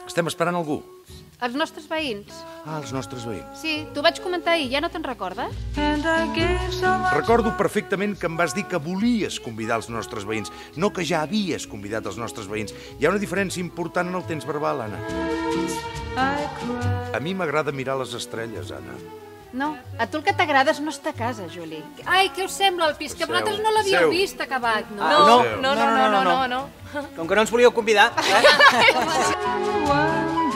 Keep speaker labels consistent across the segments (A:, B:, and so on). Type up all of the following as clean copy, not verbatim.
A: Estem esperant algú.
B: Els nostres veïns.
A: Ah, els nostres veïns.
B: Sí, t'ho vaig comentar ahir, ja no te'n recordes?
A: Recordo perfectament que em vas dir que volies convidar els nostres veïns, no que ja havies convidat els nostres veïns. Hi ha una diferència important en el temps verbal, Anna. A mi m'agrada mirar les estrelles, Anna.
B: No, a tu el que t'agrada és no estar a casa, Juli. Ai, què us sembla el pis? Que vosaltres no l'havíeu vist acabat, no?
C: No. Com que no ens volíeu convidar.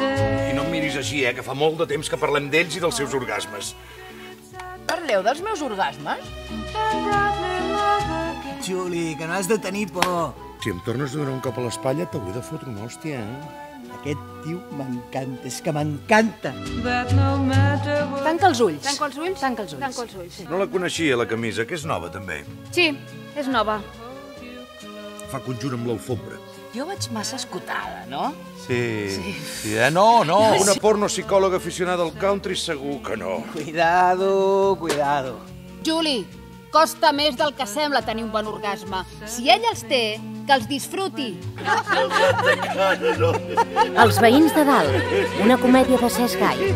A: I no em miris així, que fa molt de temps que parlem d'ells i dels seus orgasmes.
D: Parleu dels meus orgasmes?
C: Juli, que no has de tenir por.
A: Si em tornes a donar un cop a l'espatlla, t'hauré de fotre una hòstia,
C: Aquest tio m'encanta, és que m'encanta.
B: Tanca els ulls. Tanca els ulls? Tanca els ulls. Tanca els ulls, sí.
A: No la coneixia, la camisa, que és nova, també.
B: Sí, és nova.
A: Fa conjunt amb l'alfombra.
D: Jo vaig massa escotada, no?
A: Sí, no. Una pornopsicòloga aficionada al country segur que no.
C: Cuidado.
B: Juli, costa més del que sembla tenir un bon orgasme. Si ell els té, que els disfruti.
E: Els veïns de dalt, una comèdia de Cesc Gai.